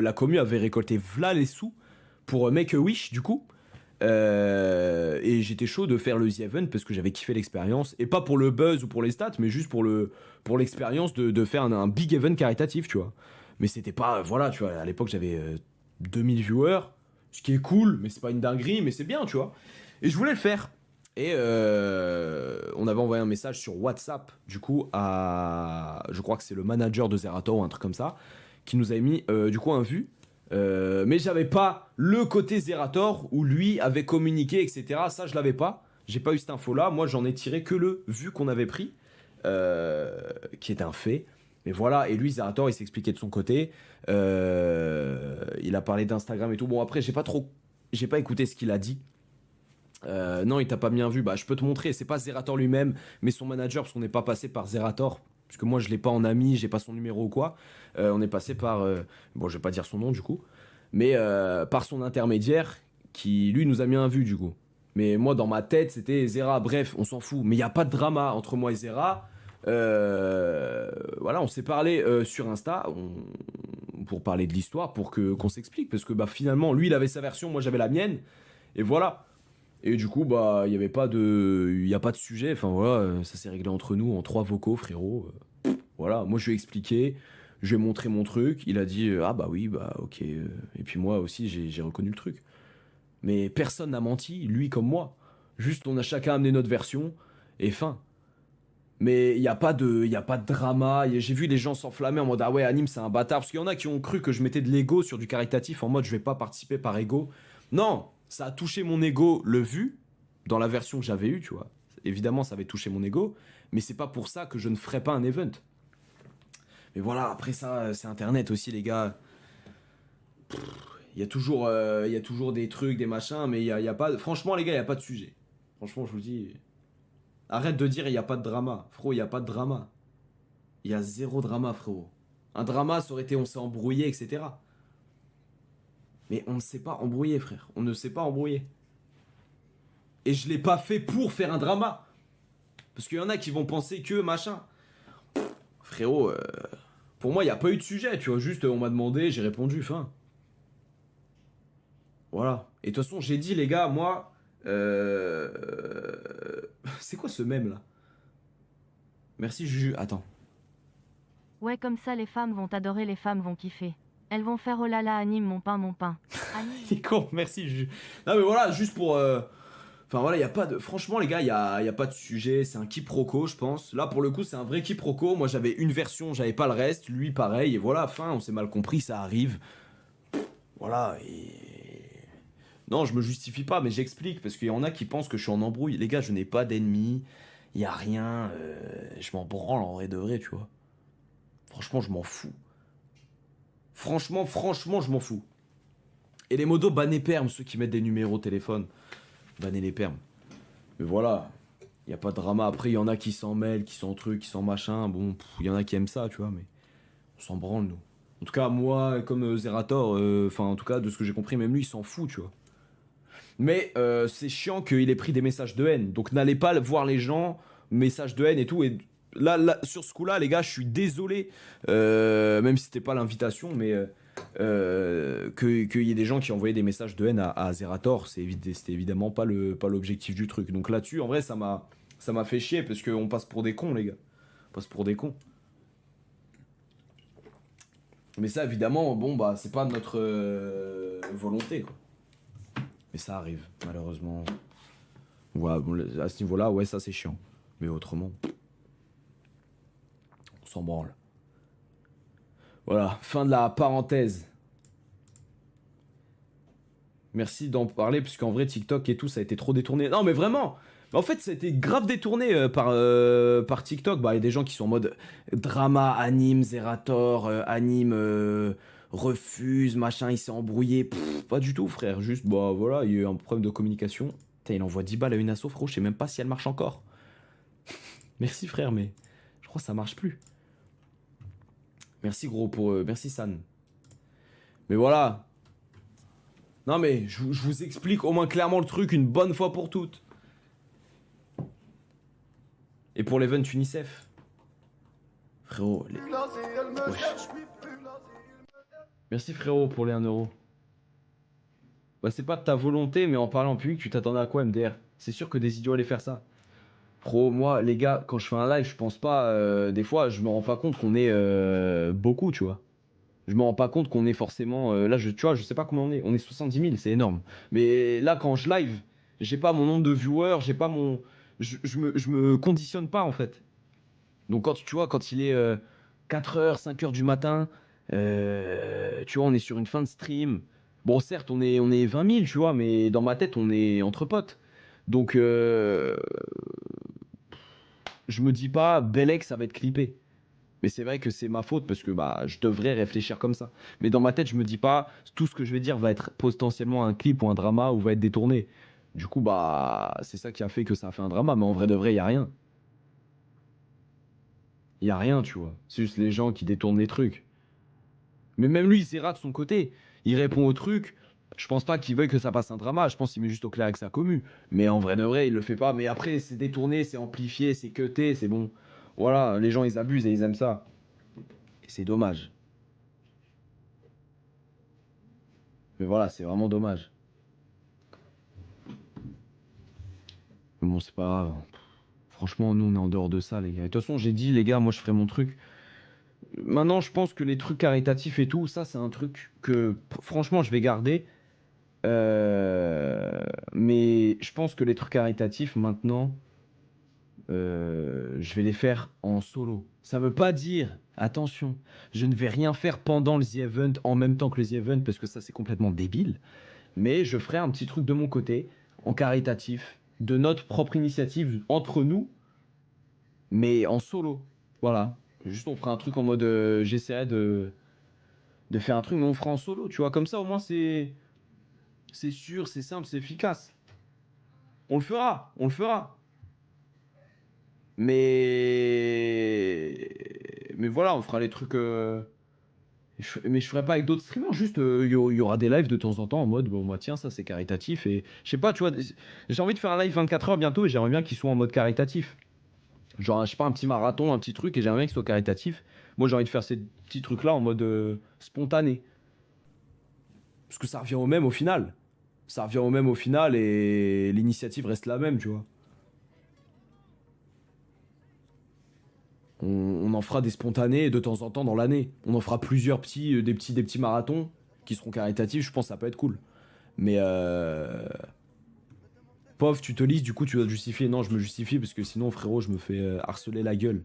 la commu avait récolté v'là les sous pour Make-A-Wish, du coup. Et j'étais chaud de faire le The Event parce que j'avais kiffé l'expérience. Et pas pour le buzz ou pour les stats, mais juste pour l'expérience de faire un big event caritatif, tu vois. Mais c'était pas... Voilà, tu vois, à l'époque, j'avais 2000 viewers, ce qui est cool, mais c'est pas une dinguerie, mais c'est bien, tu vois. Et je voulais le faire. Et on avait envoyé un message sur WhatsApp, du coup, à... Je crois que c'est le manager de Zerator ou un truc comme ça, qui nous avait mis, du coup, un vu. Mais j'avais pas le côté Zerator où lui avait communiqué, etc. Ça, je l'avais pas. J'ai pas eu cette info-là. Moi, j'en ai tiré que le vu qu'on avait pris, qui est un fait. Mais voilà, et lui, Zerator, il s'expliquait de son côté. Il a parlé d'Instagram et tout. Bon, après, j'ai pas écouté ce qu'il a dit. Non, il t'a pas bien vu. Bah, je peux te montrer. C'est pas Zerator lui-même, mais son manager, parce qu'on n'est pas passé par Zerator. Parce que moi, je l'ai pas en ami, j'ai pas son numéro ou quoi. On est passé par. Bon, je vais pas dire son nom du coup. Mais par son intermédiaire, qui lui nous a mis un vu du coup. Mais moi, dans ma tête, c'était Zera. Bref, on s'en fout. Mais il n'y a pas de drama entre moi et Zera. Voilà, on s'est parlé sur Insta pour parler de l'histoire, pour qu'on s'explique. Parce que bah, finalement, lui, il avait sa version, moi, j'avais la mienne. Et voilà. Et du coup, bah, il y a pas de sujet. Enfin voilà, ça s'est réglé entre nous en 3 vocaux, frérot. Voilà, moi je lui ai expliqué, je lui ai montré mon truc. Il a dit ah bah oui, bah ok. Et puis moi aussi j'ai reconnu le truc. Mais personne n'a menti, lui comme moi. Juste on a chacun amené notre version et fin. Mais il y a pas de drama. J'ai vu les gens s'enflammer en mode ah ouais, Anime c'est un bâtard. Parce qu'il y en a qui ont cru que je mettais de l'ego sur du caritatif en mode je vais pas participer par ego. Non, ça a touché mon ego le vu dans la version que j'avais eue, tu vois. Évidemment, ça avait touché mon ego, mais c'est pas pour ça que je ne ferais pas un event. Mais voilà, après ça, c'est Internet aussi, les gars. Il y a toujours des trucs, des machins, mais il y a pas. Franchement, les gars, il y a pas de sujet. Franchement, je vous dis. Arrête de dire il y a pas de drama. Frérot, il y a pas de drama. Il y a zéro drama, frérot. Un drama, ça aurait été on s'est embrouillé, etc. Mais on ne s'est pas embrouillé, frère. On ne s'est pas embrouillé. Et je l'ai pas fait pour faire un drama. Parce qu'il y en a qui vont penser que machin. Frérot, pour moi, il n'y a pas eu de sujet, tu vois. Juste, on m'a demandé, j'ai répondu, fin. Voilà. Et de toute façon, j'ai dit, les gars, moi. C'est quoi ce mème là? Merci, Juju. Attends. Ouais, comme ça les femmes vont adorer, les femmes vont kiffer. Elles vont faire oh là là, Anime mon pain, mon pain. Il est con, merci, Juju. Non, mais voilà, juste pour. Enfin voilà, il y a pas de. Franchement, les gars, y a pas de sujet. C'est un quiproquo, je pense. Là, pour le coup, c'est un vrai quiproquo. Moi, j'avais une version, j'avais pas le reste. Lui, pareil. Et voilà, fin, on s'est mal compris, ça arrive. Voilà, et. Non, je me justifie pas, mais j'explique. Parce qu'il y en a qui pensent que je suis en embrouille. Les gars, je n'ai pas d'ennemis. Il y a rien. Je m'en branle en vrai de vrai, tu vois. Franchement, je m'en fous. Franchement, je m'en fous. Et les modos, bannez perm, ceux qui mettent des numéros de téléphone. Bannez les perms. Mais voilà. Il n'y a pas de drama. Après, il y en a qui s'en mêlent, qui s'en trucs, qui s'en machin. Bon, il y en a qui aiment ça, tu vois, mais on s'en branle, nous. En tout cas, moi, comme Zerator, enfin, en tout cas, de ce que j'ai compris, même lui, il s'en fout, tu vois. Mais c'est chiant qu'il ait pris des messages de haine. Donc, n'allez pas voir les gens, messages de haine et tout. Et là sur ce coup-là, les gars, je suis désolé. Même si c'était pas l'invitation, mais qu'il y ait des gens qui envoyaient des messages de haine à Zerator, c'était évidemment pas l'objectif du truc. Donc là-dessus, en vrai, ça m'a fait chier parce qu'on passe pour des cons, les gars. On passe pour des cons. Mais ça, évidemment, bon, bah, c'est pas notre volonté, quoi. Mais ça arrive, malheureusement. Ouais, bon, à ce niveau-là, ouais, ça c'est chiant. Mais autrement, on s'en branle. Voilà, fin de la parenthèse. Merci d'en parler, puisqu'en vrai, TikTok et tout, ça a été trop détourné. Non, mais vraiment. En fait, ça a été grave détourné par TikTok. Bah, il y a des gens qui sont en mode drama, Anime, Zerator, Anime refuse, machin, il s'est embrouillé. Pff, pas du tout, frère. Juste, bah voilà, il y a eu un problème de communication. Putain, il envoie 10 balles à une asso, frérot. Je sais même pas si elle marche encore. Merci, frère, mais je crois que ça marche plus. Merci, gros, merci, San. Mais voilà. Non, mais je vous explique au moins clairement le truc une bonne fois pour toutes. Et pour l'event UNICEF. Frérot, Wesh. Merci frérot pour les 1 euro. Bah c'est pas de ta volonté, mais en parlant en public, tu t'attendais à quoi MDR? C'est sûr que des idiots allaient faire ça. Pro, moi, les gars, quand je fais un live, je pense pas. Des fois, je me rends pas compte qu'on est beaucoup, tu vois. Je me rends pas compte qu'on est forcément. Là, tu vois, je sais pas combien on est. On est 70 000, c'est énorme. Mais là, quand je live, j'ai pas mon nombre de viewers, j'ai pas mon. Je me conditionne pas, en fait. Donc, quand tu vois, quand il est 4 h, 5 h du matin, tu vois, on est sur une fin de stream. Bon, certes, on est 20 000, tu vois, mais dans ma tête, on est entre potes. Donc, je me dis pas, Belek, ça va être clippé. Mais c'est vrai que c'est ma faute parce que bah, je devrais réfléchir comme ça. Mais dans ma tête, je me dis pas, tout ce que je vais dire va être potentiellement un clip ou un drama ou va être détourné. Du coup, bah, c'est ça qui a fait que ça a fait un drama. Mais en vrai de vrai, il y a rien. Il y a rien, tu vois. C'est juste les gens qui détournent les trucs. Mais même lui, il s'est rat de son côté. Il répond au truc. Je pense pas qu'il veuille que ça passe un drama. Je pense qu'il met juste au clair avec sa commu. Mais en vrai de vrai, il le fait pas. Mais après, c'est détourné, c'est amplifié, c'est cuté, c'est bon. Voilà, les gens, ils abusent et ils aiment ça. Et c'est dommage. Mais voilà, c'est vraiment dommage. Mais bon, c'est pas grave. Franchement, nous, on est en dehors de ça, les gars. De toute façon, j'ai dit, les gars, moi, je ferai mon truc. Maintenant, je pense que les trucs caritatifs et tout, ça, c'est un truc que, franchement, je vais garder. Mais je pense que les trucs caritatifs, maintenant, je vais les faire en solo. Ça veut pas dire, attention, je ne vais rien faire pendant le The Event en même temps que le The Event, parce que ça, c'est complètement débile. Mais je ferai un petit truc de mon côté, en caritatif, de notre propre initiative, entre nous, mais en solo. Voilà. Juste, on fera un truc en mode. J'essaierai de faire un truc, mais on fera en solo, tu vois. Comme ça, au moins, c'est sûr, c'est simple, c'est efficace. On le fera, on le fera. Mais voilà, on fera les trucs. Mais je ferai pas avec d'autres streamers, juste il y aura des lives de temps en temps en mode bon bah tiens ça c'est caritatif et je sais pas tu vois j'ai envie de faire un live 24 heures bientôt et j'aimerais bien qu'il soit en mode caritatif. Genre je sais pas un petit marathon, un petit truc et j'aimerais bien qu'il soit caritatif. Moi j'ai envie de faire ces petits trucs là en mode spontané. Parce que ça revient au même au final. Ça revient au même au final et l'initiative reste la même tu vois. On en fera des spontanés de temps en temps dans l'année. On en fera plusieurs des petits marathons qui seront caritatifs. Je pense que ça peut être cool. Mais pauvre, tu te lises, du coup tu dois te justifier. Non, je me justifie parce que sinon frérot, je me fais harceler la gueule.